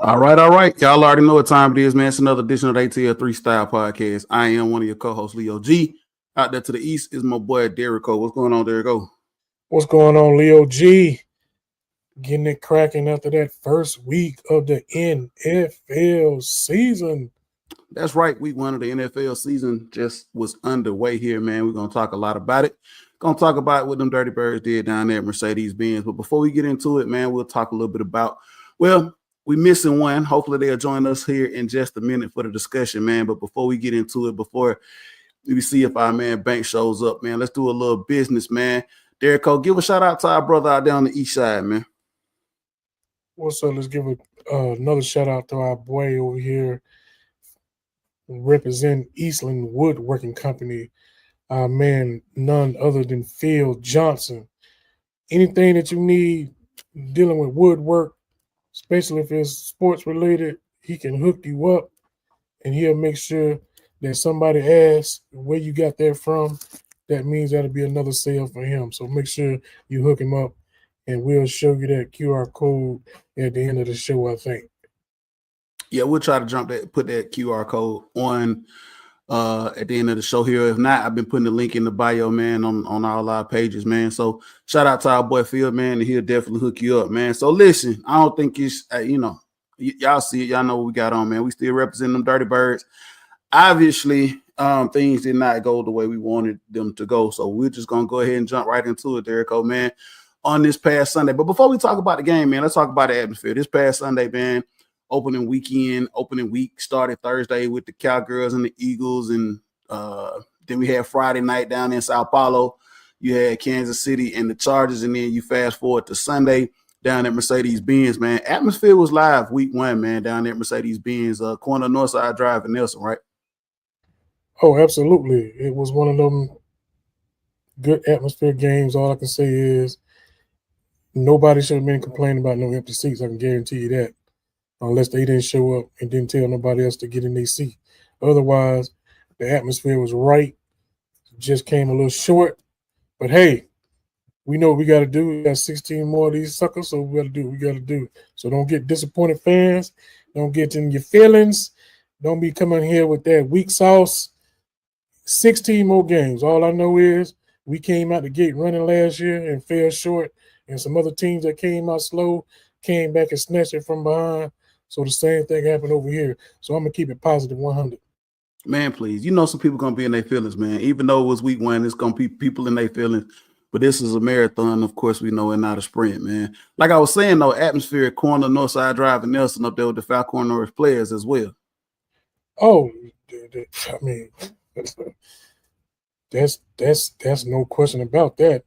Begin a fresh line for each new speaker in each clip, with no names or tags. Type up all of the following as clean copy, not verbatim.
All right, all right. Y'all already know what time it is, man. It's another edition of the ATL 3 Style Podcast. I am one of your co-hosts, Leo G. Out there to the east is my boy Derrico. What's going on, Derrico?
What's going on, Leo G? Getting it cracking after that first week of the NFL season.
That's right. Week one of the NFL season just was underway here, man. We're gonna talk a lot about it. Gonna talk about what them Dirty Birds did down there at Mercedes-Benz. But before we get into it, man, we'll talk a little bit about we missing one. Hopefully they'll join us here in just a minute for the discussion, man. But before we get into it, before we see if our man Bank shows up, man, let's do a little business, man. Derrico, give a shout out to our brother out there on the east side, man.
What's up? Let's give another shout out to our boy over here representing Eastland Woodworking Company. Our man, none other than Phil Johnson. Anything that you need dealing with woodwork, especially if it's sports related, he can hook you up and he'll make sure that somebody asks where you got that from. That means that'll be another sale for him. So make sure you hook him up and we'll show you that QR code at the end of the show, I think.
Yeah, we'll try to put that QR code on at the end of the show here. If not, I've been putting the link in the bio, man, on all our pages, man. So shout out to our boy Phil, man, and he'll definitely hook you up, man. So listen, I don't think it's y'all see it, y'all know what we got on, man. We still represent them Dirty Birds. Obviously, things did not go the way we wanted them to go, so we're just gonna go ahead and jump right into it, Derrico, man, on this past Sunday. But before we talk about the game, man, let's talk about the atmosphere. This past Sunday, man, opening week started Thursday with the Cowgirls and the Eagles, and then we had Friday night down in Sao Paulo. You had Kansas City and the Chargers, and then you fast forward to Sunday down at Mercedes-Benz, man. Atmosphere was live week one, man, down there at Mercedes-Benz, corner Northside Drive in Nelson, right?
Oh, absolutely. It was one of them good atmosphere games. All I can say is nobody should have been complaining about no empty seats. I can guarantee you that. Unless they didn't show up and didn't tell nobody else to get in their seat. Otherwise, the atmosphere was right. Just came a little short. But hey, we know what we got to do. We got 16 more of these suckers, so we got to do what we got to do. So don't get disappointed, fans. Don't get in your feelings. Don't be coming here with that weak sauce. 16 more games. All I know is we came out the gate running last year and fell short, and some other teams that came out slow came back and snatched it from behind. So the same thing happened over here. So I'm going to keep it positive 100.
Man, please. You know some people going to be in their feelings, man. Even though it was week one, it's going to be people in their feelings. But this is a marathon. Of course, we know, and not a sprint, man. Like I was saying, though, atmosphere at corner Northside Drive and Nelson up there with the Falcons players as well.
Oh, I mean, that's no question about that.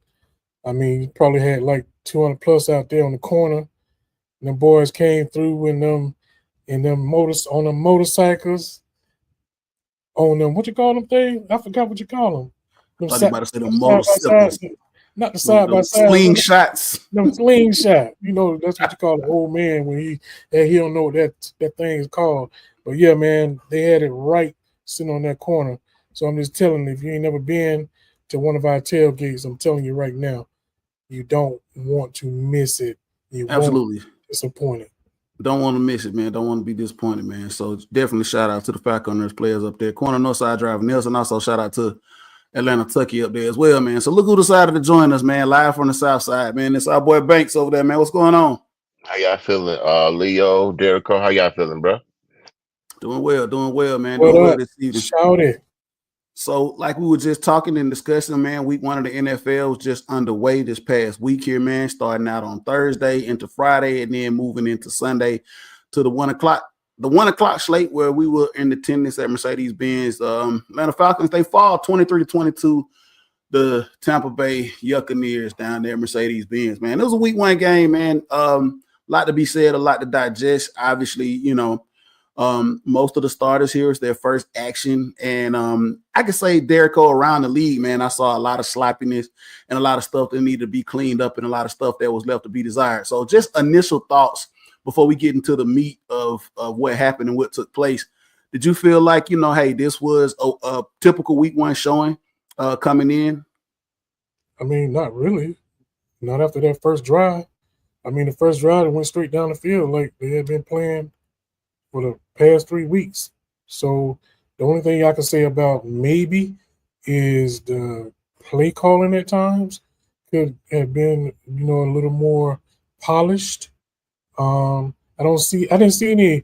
I mean, you probably had like 200 plus out there on the corner. And the boys came through in them on them motorcycles. On them, what you call them thing? I forgot what you call them.
I thought you about to say the motorcycles.
Not the side by side.
Slingshots.
No slingshot. You know, that's what you call an old man when he don't know what that thing is called. But yeah, man, they had it right sitting on that corner. So I'm just telling you, if you ain't never been to one of our tailgates, I'm telling you right now, you don't want to miss it. You
Absolutely
won't be disappointed.
Don't want to miss it, man. Don't want to be disappointed, man. So definitely shout out to the Falcons players up there. Corner Northside Drive Nelson. Also shout out to Atlanta Tucky up there as well, man. So look who decided to join us, man. Live from the South Side, man. It's our boy Banks over there, man. What's going on?
How y'all feeling? Leo, Derrico, how y'all feeling, bro?
Doing well, man.
What
Doing well
up?
this evening.
Shout it.
So, like we were just talking and discussing, man, week one of the NFL was just underway this past week here, man. Starting out on Thursday into Friday and then moving into Sunday to the 1 o'clock. The 1 o'clock slate where we were in attendance at Mercedes-Benz. Atlanta Falcons, they fall 23-22 the Tampa Bay Buccaneers down there, Mercedes-Benz, man. It was a week one game, man. A lot to be said, a lot to digest. Obviously, most of the starters here is their first action. And I can say Derrico around the league, man, I saw a lot of sloppiness and a lot of stuff that needed to be cleaned up and a lot of stuff that was left to be desired. So just initial thoughts before we get into the meat of what happened and what took place. Did you feel like, hey, this was a typical week one showing coming in?
I mean, not really. Not after that first drive. I mean, the first drive, it went straight down the field like they had been playing for the past 3 weeks. So the only thing I can say about maybe is the play calling at times could have been, a little more polished. I didn't see any.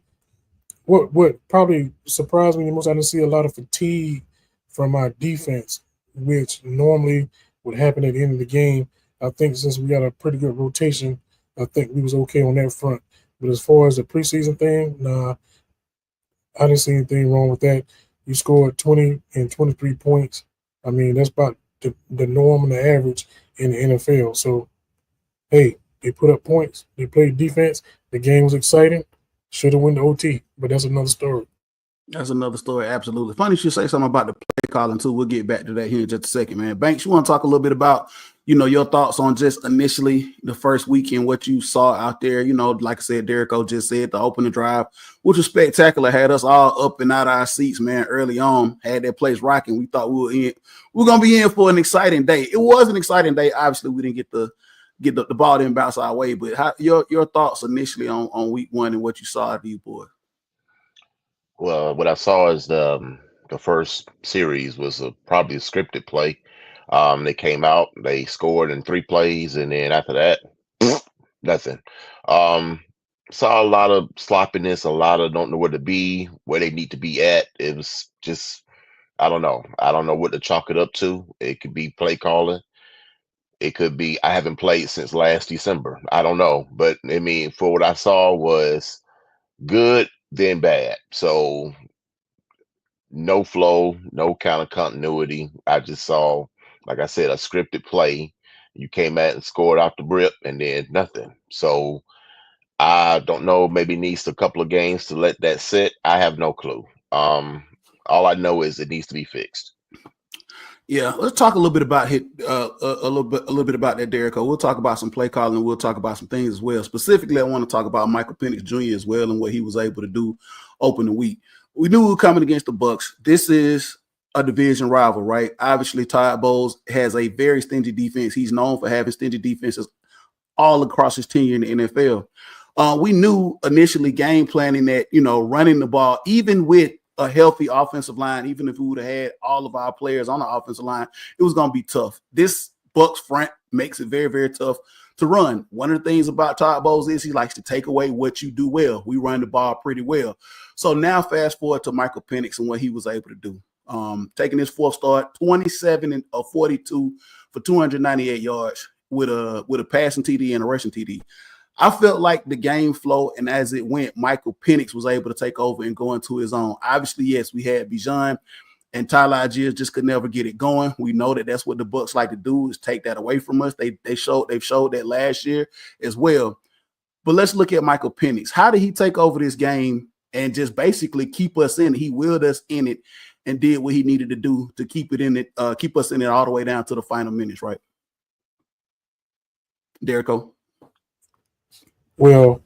What probably surprised me the most, I didn't see a lot of fatigue from our defense, which normally would happen at the end of the game. I think since we got a pretty good rotation, I think we was okay on that front. But as far as the preseason thing, nah, I didn't see anything wrong with that. You scored 20 and 23 points. I mean, that's about the norm and the average in the NFL. So, hey, they put up points. They played defense. The game was exciting. Should have won the OT, but that's another story.
That's another story. Absolutely. Funny you should say something about the play calling too. We'll get back to that here in just a second, man. Banks, you want to talk a little bit about, your thoughts on just initially the first weekend, what you saw out there. Like I said, Derek O just said the opening drive, which was spectacular, had us all up and out of our seats, man, early on, had that place rocking. We thought we were going to be in for an exciting day. It was an exciting day. Obviously, we didn't get the ball didn't bounce our way, but your thoughts initially on week one and what you saw out of these boys?
Well, what I saw is the first series was probably a scripted play. They came out, they scored in 3 plays, and then after that, nothing. Um, saw a lot of sloppiness, a lot of don't know where to be, where they need to be at. It was just, I don't know. I don't know what to chalk it up to. It could be play calling. It could be I haven't played since last December. I don't know, but I mean, for what I saw was good, then bad. So no flow, no kind of continuity. I just saw, like I said, a scripted play. You came at and scored off the rip, and then nothing. So I don't know. Maybe needs a couple of games to let that sit. I have no clue. All I know is it needs to be fixed.
Yeah, let's talk a little bit about a little bit about that, Derek. We'll talk about some play calling. We'll talk about some things as well. Specifically, I want to talk about Michael Penix Jr. as well and what he was able to do open the week. We knew we were coming against the Bucs. This is a division rival, right? Obviously, Todd Bowles has a very stingy defense. He's known for having stingy defenses all across his tenure in the NFL. We knew initially game planning that, running the ball, even with a healthy offensive line, even if we would have had all of our players on the offensive line, it was going to be tough. This Bucs front makes it very, very tough to run. One of the things about Todd Bowles is he likes to take away what you do well. We run the ball pretty well. So now fast forward to Michael Penix and what he was able to do. Taking his fourth start, 27 and 42 for 298 yards with a passing TD and a rushing TD. I felt like the game flow, and as it went, Michael Penix was able to take over and go into his own. Obviously, yes, we had Bijan and Tyler Algiers just could never get it going. We know that that's what the Bucs like to do, is take that away from us. They've showed that last year as well. But let's look at Michael Penix. How did he take over this game and just basically keep us in it? He willed us in it and did what he needed to do to keep it in it, keep us in it all the way down to the final minutes, right? Derek O.
Well,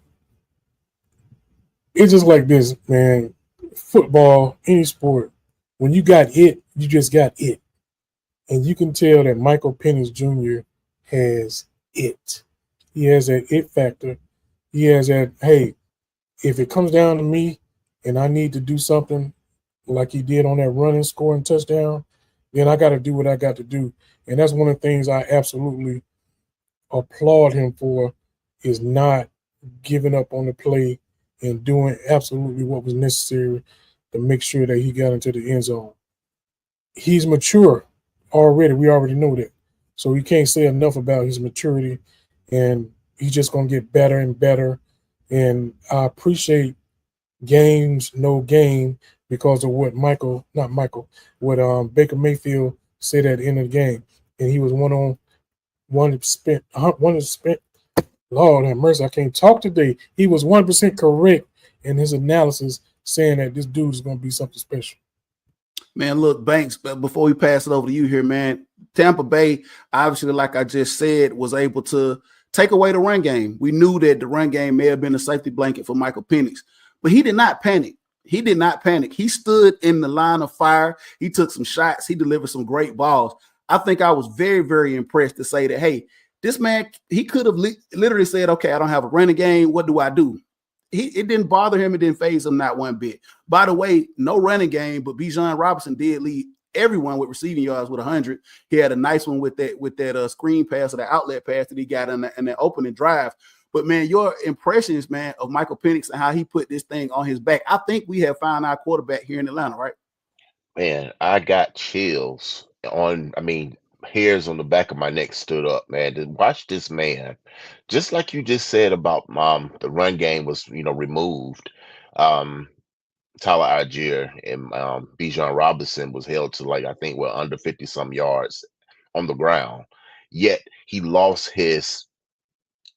it's just like this, man. Football, any sport, when you got it, you just got it. And you can tell that Michael Penix Jr. has it. He has that it factor. He has that, hey, if it comes down to me and I need to do something like he did on that running, scoring touchdown, then I got to do what I got to do. And that's one of the things I absolutely applaud him for, is not giving up on the play and doing absolutely what was necessary to make sure that he got into the end zone. He's mature already. We already know that. So we can't say enough about his maturity, and he's just going to get better and better. And I appreciate games, no game, because of what Baker Mayfield said at the end of the game. And he was one spent. Lord have mercy, I can't talk today. He was 100% correct in his analysis, saying that this dude is going to be something special.
Man, look, Banks, before we pass it over to you here, man, Tampa Bay, obviously, like I just said, was able to take away the run game. We knew that the run game may have been a safety blanket for Michael Penix, but he did not panic. He stood in the line of fire. He took some shots. He delivered some great balls. I think I was very, very impressed to say that, hey, this man, he could have literally said, okay, I don't have a running game. What do I do? it didn't bother him. It didn't faze him not one bit. By the way, no running game, but Bijan Robinson did lead everyone with receiving yards with 100. He had a nice one with that screen pass or the outlet pass that he got in the opening drive. But, man, your impressions, man, of Michael Penix and how he put this thing on his back, I think we have found our quarterback here in Atlanta, right?
Man, I got chills hairs on the back of my neck stood up, man. To watch this man, just like you just said about the run game was, removed. Um, Tyler Algier and Bijan Robinson was held to I think under 50 some yards on the ground. Yet he lost his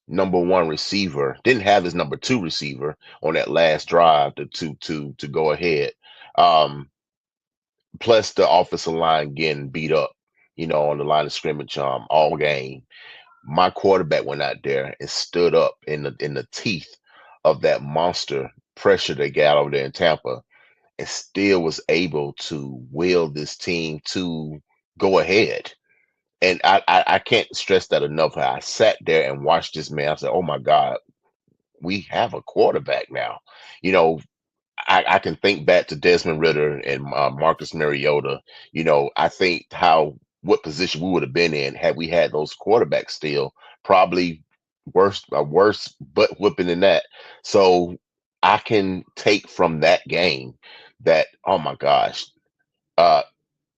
number one receiver, didn't have his number two receiver on that last drive to go ahead. Plus the offensive line getting beat up, on the line of scrimmage all game. My quarterback went out there and stood up in the teeth of that monster pressure they got over there in Tampa, and still was able to will this team to go ahead. And I can't stress that enough. I sat there and watched this man. I said, "Oh my God, we have a quarterback now." I can think back to Desmond Ritter and Marcus Mariota. I think what position we would have been in had we had those quarterbacks still. Probably a worse butt whipping than that. So I can take from that game that, oh my gosh,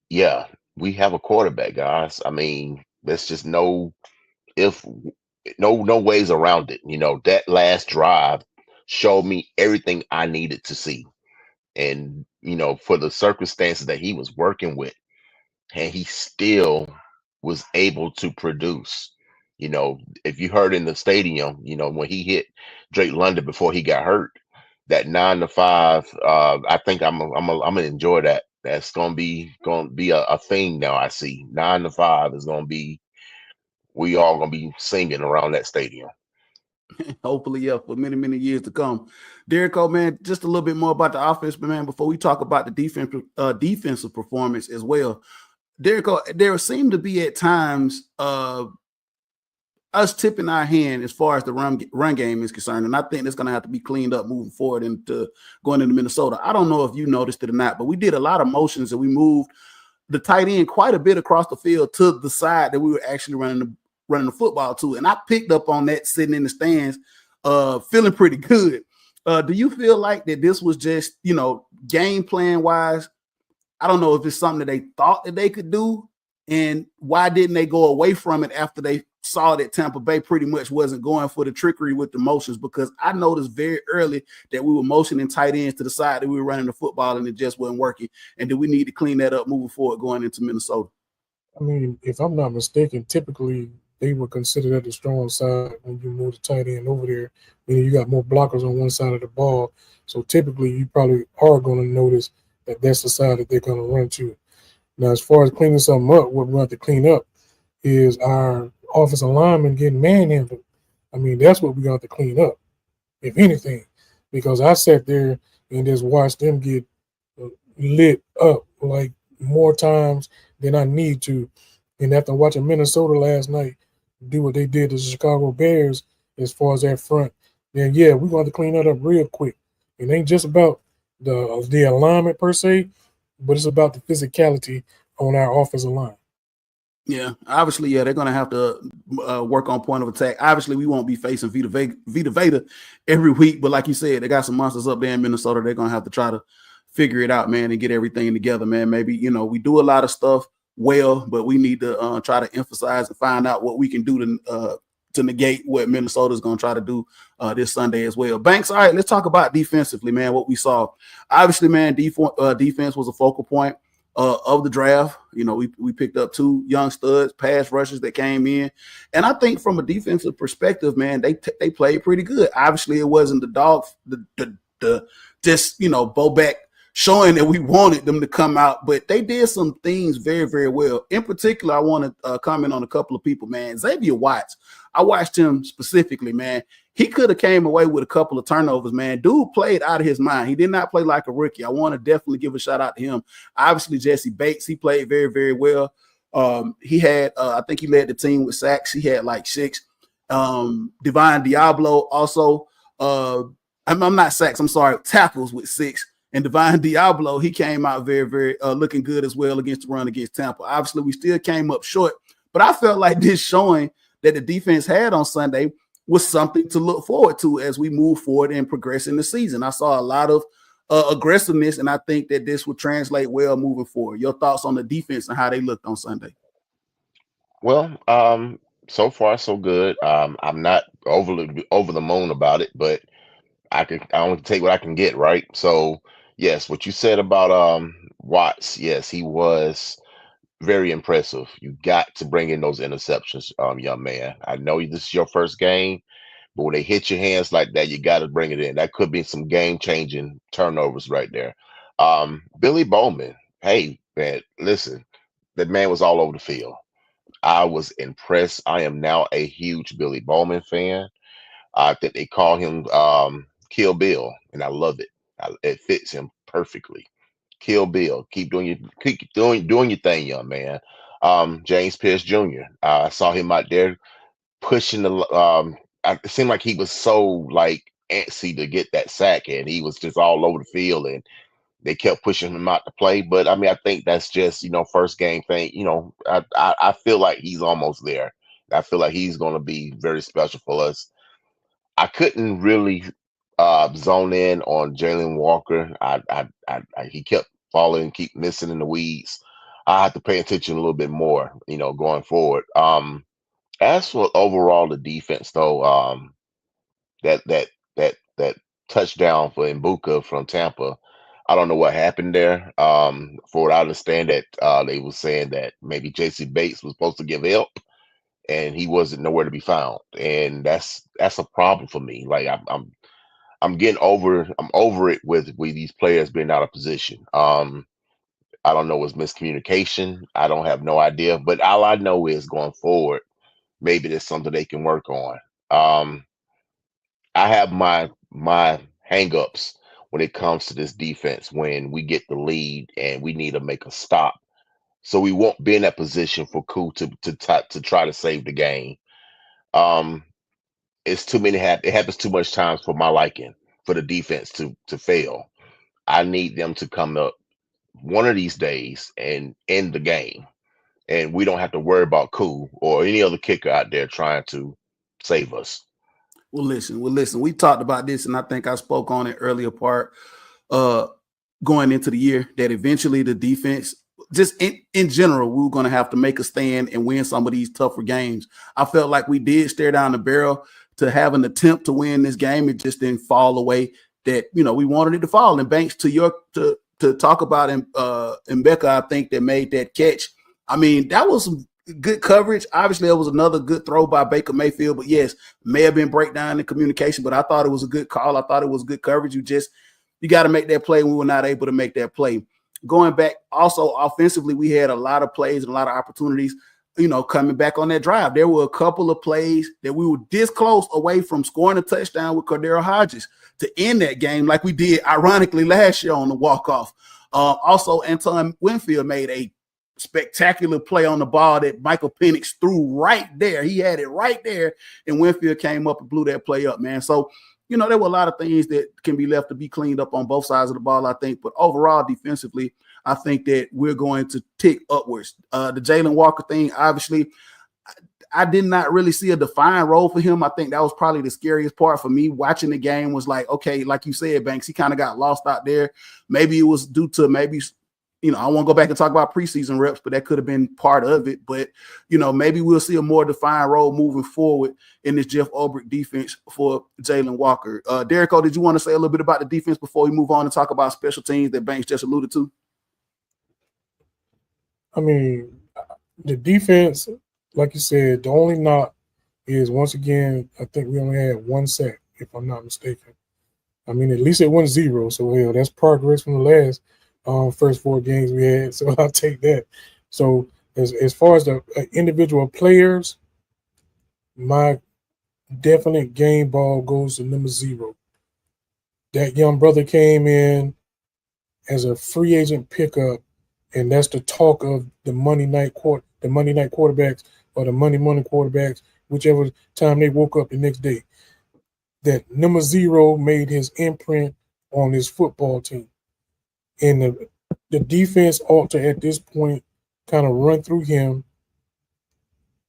yeah, we have a quarterback, guys. There's just no ways around it. That last drive showed me everything I needed to see. And, for the circumstances that he was working with, and he still was able to produce. If you heard in the stadium, when he hit Drake London before he got hurt, that 9 to 5, I think I'm gonna enjoy that. That's gonna be a thing now. I see 9 to 5 is gonna be, we all gonna be singing around that stadium.
Hopefully, yeah, for many, many years to come. Derek, man, just a little bit more about the offense, but man, before we talk about the defensive performance as well. Derek, there seemed to be at times us tipping our hand as far as the run game is concerned, and I think it's going to have to be cleaned up moving forward into going into Minnesota. I don't know if you noticed it or not, but we did a lot of motions and we moved the tight end quite a bit across the field to the side that we were actually running the football to, and I picked up on that sitting in the stands, feeling pretty good. Do you feel like that this was just, game plan wise? I don't know if it's something that they thought that they could do, and why didn't they go away from it after they saw that Tampa Bay pretty much wasn't going for the trickery with the motions? Because I noticed very early that we were motioning tight ends to the side that we were running the football, and it just wasn't working. And do we need to clean that up moving forward going into Minnesota?
If I'm not mistaken, typically they would consider that the strong side when you move the tight end over there. Meaning you got more blockers on one side of the ball. So typically you probably are going to notice that that's the side that they're going to run to. Now, as far as cleaning something up, what we have to clean up is our offensive linemen getting manhandled. That's what we got to clean up, if anything, because I sat there and just watched them get lit up like more times than I need to. And after watching Minnesota last night do what they did to the Chicago Bears as far as that front, then yeah, we're going to clean that up real quick. It ain't just about the alignment per se, but it's about the physicality on our offensive line.
Yeah, obviously, yeah, they're going to have to work on point of attack. Obviously, we won't be facing Vita Veda every week, but like you said, they got some monsters up there in Minnesota. They're going to have to try to figure it out, man, and get everything together, man. Maybe, we do a lot of stuff well, but we need to try to emphasize and find out what we can do to negate what Minnesota is going to try to do this Sunday as well. Banks, all right, let's talk about defensively, man, what we saw. Obviously, man, defense was a focal point of the draft. We picked up 2 young studs, pass rushers that came in. And I think from a defensive perspective, man, they played pretty good. Obviously, it wasn't the just, Bo back showing that we wanted them to come out, but they did some things very, very well. In particular, I want to comment on a couple of people, man. Xavier Watts, I watched him specifically, man. He could have came away with a couple of turnovers, man. Dude played out of his mind. He did not play like a rookie. I want to definitely give a shout out to him. Obviously, Jesse Bates, he played very, very well. He had, I think he led the team with sacks. He had like 6. Divine Diablo also I'm not sacks. I'm sorry, tackles with 6. And Divine Diablo, he came out very, very looking good as well against the run against Tampa. Obviously, we still came up short, but I felt like this showing that the defense had on Sunday was something to look forward to as we move forward and progress in the season. I saw a lot of aggressiveness, and I think that this will translate well moving forward. Your thoughts on the defense and how they looked on Sunday?
Well, so far so good. I'm not overly over the moon about it, but I only take what I can get, right? So yes, what you said about Watts, yes, he was very impressive. You got to bring in those interceptions, young man. I know this is your first game, but when they hit your hands like that, you got to bring it in. That could be some game-changing turnovers right there. Billy Bowman, hey man, listen, that man was all over the field. I was impressed. I am now a huge Billy Bowman fan. I think they call him Kill Bill, and I love it. It fits him perfectly. Kill Bill. Keep doing your thing, young man. James Pierce Jr. I saw him out there pushing the. It seemed like he was so like antsy to get that sack, and he was just all over the field, and they kept pushing him out to play. But I mean, I think that's just first game thing. I feel like he's almost there. I feel like he's going to be very special for us. I couldn't really zone in on Jalen Walker. He kept falling, keep missing in the weeds. I have to pay attention a little bit more, going forward. As for overall the defense, though, that touchdown for Mbuka from Tampa, I don't know what happened there. For what I understand, that they were saying that maybe J.C. Bates was supposed to give help, and he wasn't nowhere to be found, and that's a problem for me. Like I'm over it with these players being out of position. I don't know, it's miscommunication. I don't have no idea, but all I know is going forward, maybe there's something they can work on. I have my hangups when it comes to this defense when we get the lead and we need to make a stop. So we won't be in that position for Koo to try to save the game. Um, it's too many it happens too much times for my liking for the defense to fail. I need them to come up one of these days and end the game. And we don't have to worry about Koo or any other kicker out there trying to save us.
Well, listen. We talked about this, and I think I spoke on it earlier part going into the year that eventually the defense, just in general, we were going to have to make a stand and win some of these tougher games. I felt like we did stare down the barrel to have an attempt to win this game. It just didn't fall away that, we wanted it to fall. And Banks, to talk about Mbeka, I think that made that catch. I mean, that was some good coverage. Obviously, it was another good throw by Baker Mayfield, but yes, may have been breakdown in communication, but I thought it was a good call. I thought it was good coverage. You got to make that play. We were not able to make that play. Going back, also offensively, we had a lot of plays and a lot of opportunities, coming back on that drive. There were a couple of plays that we were this close away from scoring a touchdown with Cordero Hodges to end that game like we did, ironically, last year on the walk-off. Also, Anton Winfield made a spectacular play on the ball that Michael Penix threw right there. He had it right there, and Winfield came up and blew that play up, man. So, there were a lot of things that can be left to be cleaned up on both sides of the ball, I think. But overall, defensively, I think that we're going to tick upwards. The Jalen Walker thing, obviously, I did not really see a defined role for him. I think that was probably the scariest part for me watching the game was like, okay, like you said, Banks, he kind of got lost out there. Maybe it was due to I won't go back and talk about preseason reps, but that could have been part of it. But, maybe we'll see a more defined role moving forward in this Jeff Ulbrich defense for Jalen Walker. Derrick, did you want to say a little bit about the defense before we move on and talk about special teams that Banks just alluded to?
I mean, the defense, like you said, the only knock is, once again, I think we only had one sack, if I'm not mistaken. I mean, at least it went 0, so that's progress from the last first 4 games we had, so I'll take that. So as far as the individual players, my definite game ball goes to number 0. That young brother came in as a free agent pickup, and that's the talk of the Monday night quarterbacks or the Monday morning quarterbacks, whichever time they woke up the next day. that number 0 made his imprint on this football team. And the defense ought to, at this point, kind of run through him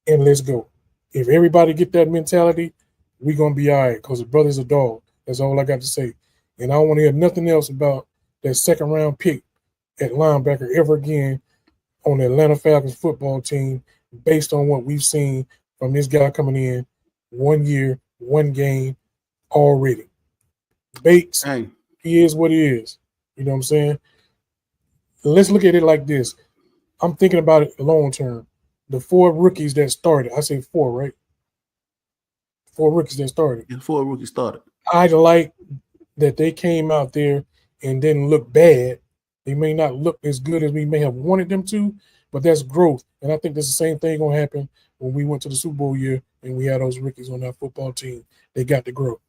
and let's go. If everybody get that mentality, we're going to be all right because the brother's a dog. That's all I got to say. And I don't want to hear nothing else about that second-round pick at linebacker ever again on the Atlanta Falcons football team based on what we've seen from this guy coming in 1 year, 1 game already. Bates,
Hey,
he is what he is. You know what I'm saying? Let's look at it like this. I'm thinking about it long term. The 4 rookies that started, I say 4, right? 4 rookies that started.
before a rookie started.
I like that they came out there and didn't look bad. They may not look as good as we may have wanted them to, but that's growth. And I think that's the same thing going to happen when we went to the Super Bowl year and we had those rookies on that football team. They got to grow.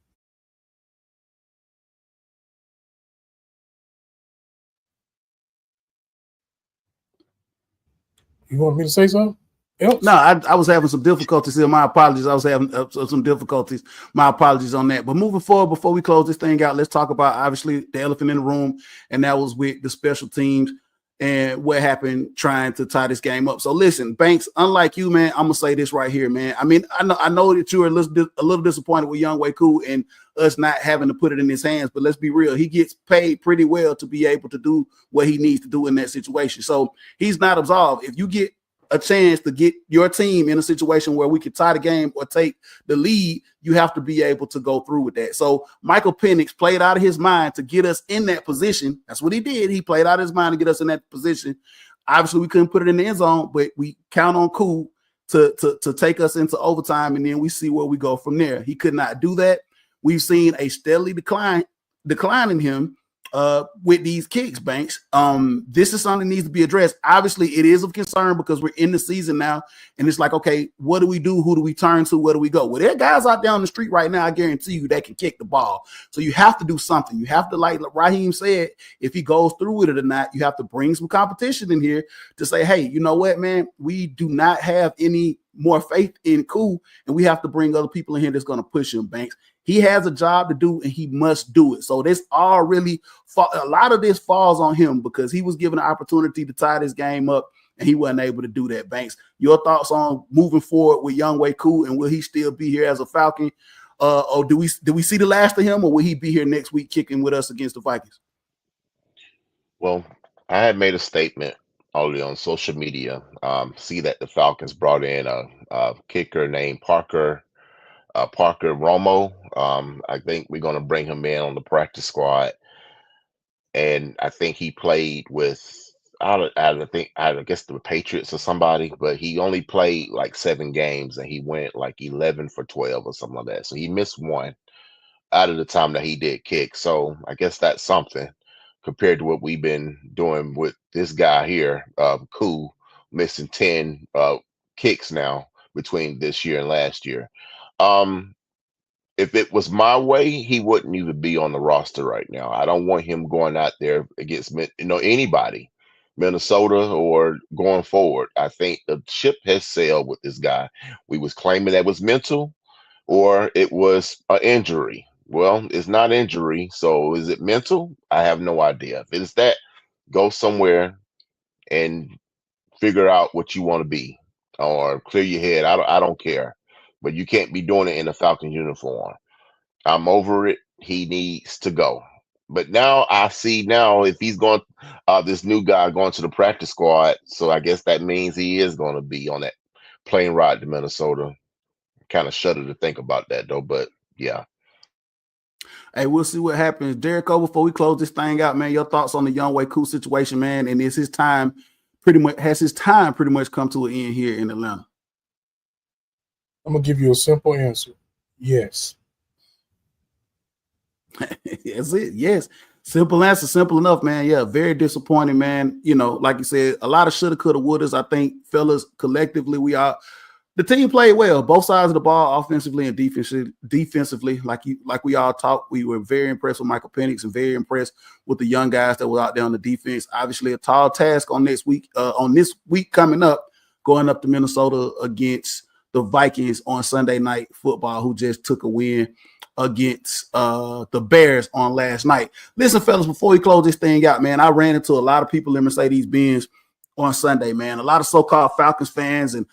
You want me to say something else?
No, I was having some difficulties here. My apologies. I was having some difficulties. My apologies on that. But moving forward, before we close this thing out, let's talk about obviously the elephant in the room, and that was with the special teams and what happened trying to tie this game up. So listen, Banks, unlike you, man, I'm gonna say this right here, man. I mean, I know that you were a little disappointed with Young Wei Koo and us not having to put it in his hands, but let's be real. He gets paid pretty well to be able to do what he needs to do in that situation. So he's not absolved. If you get a chance to get your team in a situation where we could tie the game or take the lead, you have to be able to go through with that. So Michael Penix played out of his mind to get us in that position. That's what he did. He played out of his mind to get us in that position. Obviously, we couldn't put it in the end zone, but we count on Koo to take us into overtime, and then we see where we go from there. He could not do that. We've seen a steadily decline in him with these kicks, Banks. This is something that needs to be addressed. Obviously, it is of concern because we're in the season now, and it's like, okay, what do we do? Who do we turn to? Where do we go? Well, there are guys out there on the street right now, I guarantee you, that can kick the ball. So you have to do something. You have to, like Raheem said, if he goes through with it or not, you have to bring some competition in here to say, hey, you know what, man? We do not have any more faith in Koo, and we have to bring other people in here that's going to push him, Banks. He has a job to do, and he must do it. So this all really, a lot of this falls on him because he was given an opportunity to tie this game up, and he wasn't able to do that, Banks. Your thoughts on moving forward with Young Wei Koo, and will he still be here as a Falcon? Or do we see the last of him, or will he be here next week kicking with us against the Vikings?
Well, I had made a statement already on social media. See that the Falcons brought in a kicker named Parker Romo. I think we're going to bring him in on the practice squad, and I think he played with I guess the Patriots or somebody, but he only played like 7 games and he went like 11 for 12 or something like that. So he missed 1 out of the time that he did kick. So I guess that's something compared to what we've been doing with this guy here, Koo, missing 10 kicks now between this year and last year. If it was my way, he wouldn't even be on the roster right now. I don't want him going out there against anybody, Minnesota or going forward. I think the ship has sailed with this guy. We was claiming that was mental or it was an injury. Well, it's not injury, so is it mental? I have no idea. If it's that, go somewhere and figure out what you want to be or clear your head. I don't care. But you can't be doing it in a Falcons uniform. I'm over it. He needs to go. But now I see if he's going, this new guy going to the practice squad. So I guess that means he is going to be on that plane ride to Minnesota. Kind of shudder to think about that though. But yeah.
Hey, we'll see what happens. Jericho, before we close this thing out, man, your thoughts on the Young Wei Koo situation, man, and has his time pretty much come to an end here in Atlanta?
I'm going to give you a simple answer. Yes.
That's it. Yes. Simple answer, simple enough, man. Yeah, very disappointing, man. You know, like you said, a lot of shoulda, coulda, wouldas. I think, fellas, collectively, the team played well, both sides of the ball, offensively and defensively. Like we all talked, we were very impressed with Michael Penix and very impressed with the young guys that were out there on the defense. Obviously, a tall task on this week coming up, going up to Minnesota against the Vikings on Sunday Night Football, who just took a win. against the Bears on last night. Listen, fellas, before we close this thing out, man, I ran into a lot of people in Mercedes-Benz on Sunday, man. A lot of so-called Falcons fans and,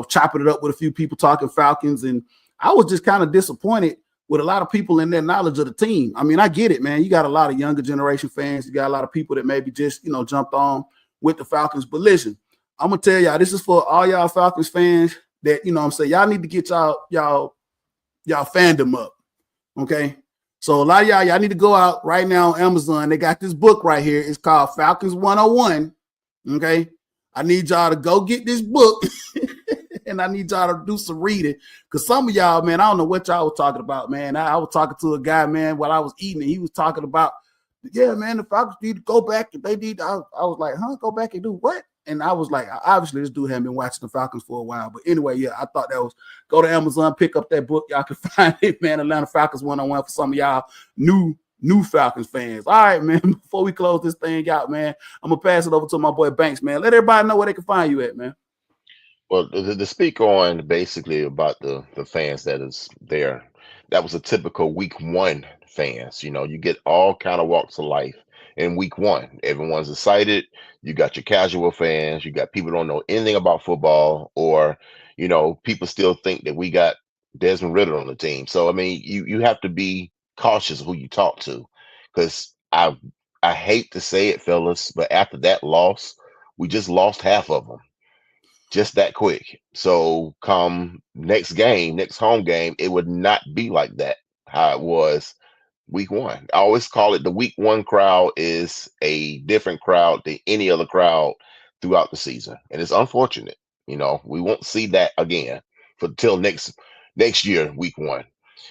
chopping it up with a few people talking Falcons. And I was just kind of disappointed with a lot of people in their knowledge of the team. I mean, I get it, man. You got a lot of younger generation fans. You got a lot of people that maybe just, jumped on with the Falcons. But listen, I'm going to tell y'all, this is for all y'all Falcons fans that, y'all need to get y'all fandom up. Okay. So a lot of y'all need to go out right now on Amazon. They got this book right here. It's called Falcons 101. Okay. I need y'all to go get this book and I need y'all to do some reading. Cause some of y'all, man, I don't know what y'all was talking about, man. I was talking to a guy, man, while I was eating, and he was talking about, yeah, man, the Falcons need to go back. If they need, I was like, go back and do what? And I was like, obviously this dude hadn't been watching the Falcons for a while. But anyway, yeah, I thought that was, go to Amazon, pick up that book. Y'all can find it, man, Atlanta Falcons 101 for some of y'all new Falcons fans. All right, man, before we close this thing out, man, I'm going to pass it over to my boy Banks, man. Let everybody know where they can find you at, man.
Well, to speak on basically about the fans that is there, that was a typical week one fans. You get all kind of walks of life in week one. Everyone's excited. You got your casual fans. You got people who don't know anything about football, or people still think that we got Desmond Ritter on the team. So I mean, you have to be cautious of who you talk to, because I hate to say it, fellas, but after that loss, we just lost half of them. Just that quick. So come next home game, it would not be like that, how it was week one. I always call it the week one crowd is a different crowd than any other crowd throughout the season. And it's unfortunate. We won't see that again till next year, week one.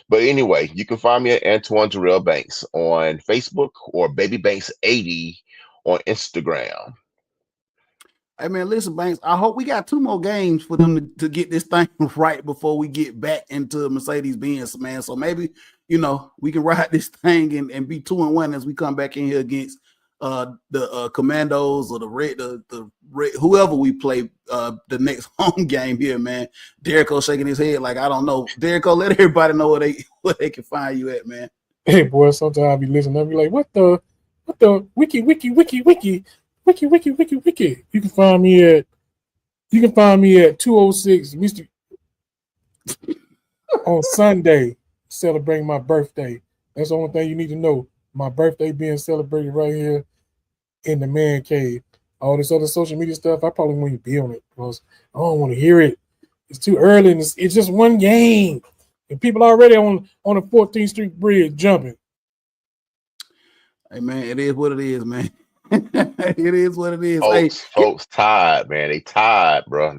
But anyway, you can find me at Antoine Terrell Banks on Facebook or BabyBanks80 on Instagram.
Hey, man, listen, Banks, I hope we got 2 more games for them to get this thing right before we get back into Mercedes-Benz, man. So maybe, we can ride this thing and be 2-1 as we come back in here against the Commandos or the Red, whoever we play the next home game here, man. Derrico shaking his head like, I don't know. Derrico, let everybody know where they can find you at, man.
Hey, boy, sometimes I'll be listening. I'll be like, what the wiki. You can find me at 206 Mr. on Sunday, celebrating my birthday. That's the only thing you need to know. My birthday being celebrated right here in the man cave. All this other social media stuff, I probably won't even be on it because I don't want to hear it. It's too early, and it's just one game. And people already on the 14th Street Bridge jumping.
Hey, man, it is what it is, man. It is what it is.
Folks tired, man. They tired, bro.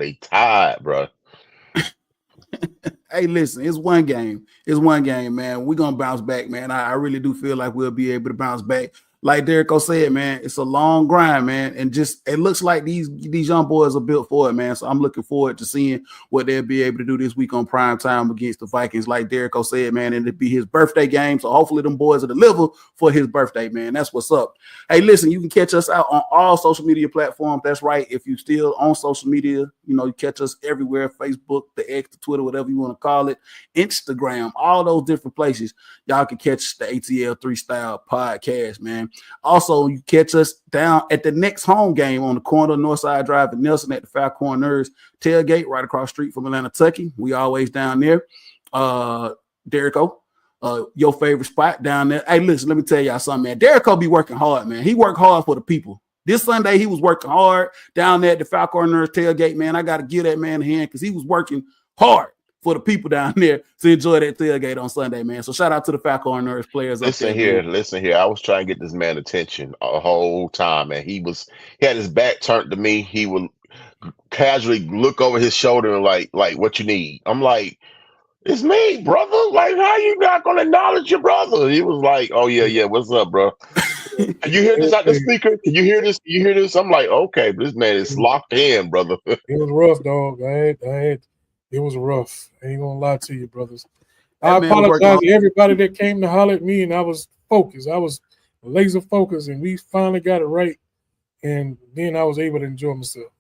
Hey, listen, it's one game. It's one game, man. We're going to bounce back, man. I really do feel like we'll be able to bounce back. Like Derrico said, man, it's a long grind, man. And just it looks like these young boys are built for it, man. So I'm looking forward to seeing what they'll be able to do this week on prime time against the Vikings. Like Derrico said, man, and it'll be his birthday game. So hopefully them boys will deliver for his birthday, man. That's what's up. Hey, listen, you can catch us out on all social media platforms. That's right. If you're still on social media, you catch us everywhere, Facebook, the X, the Twitter, whatever you want to call it, Instagram, all those different places. Y'all can catch the ATL 3 Style podcast, man. Also, you catch us down at the next home game on the corner of Northside Drive and Nelson at the Falcons Nerds tailgate right across the street from Atlanta, Kentucky. We always down there. Derrico, your favorite spot down there. Hey, listen, let me tell y'all something, man. Derrico be working hard, man. He worked hard for the people. This Sunday, he was working hard down there at the Falcons Nerds tailgate, man. I got to give that man a hand because he was working hard for the people down there to enjoy that tailgate on Sunday, man. So shout out to the Falcons Nerds players.
Listen here. I was trying to get this man attention a whole time, man. He had his back turned to me. He would casually look over his shoulder and like what you need. I'm like, it's me, brother. Like, how you not gonna acknowledge your brother? He was like, oh yeah, what's up, bro? Can you hear this out the speaker? Can you hear this? I'm like, okay, this man is locked in, brother.
It was rough, dog. It was rough. I ain't gonna lie to you, brothers. I apologize to everybody that came to holler at me, and I was focused. I was laser focused, and we finally got it right. And then I was able to enjoy myself.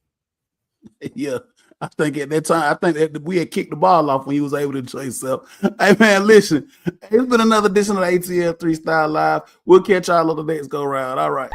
Yeah. I think at that time, I think that we had kicked the ball off when he was able to enjoy himself. Hey man, listen, it's been another edition of the ATL 3 Style Live. We'll catch y'all on the next go round. All right.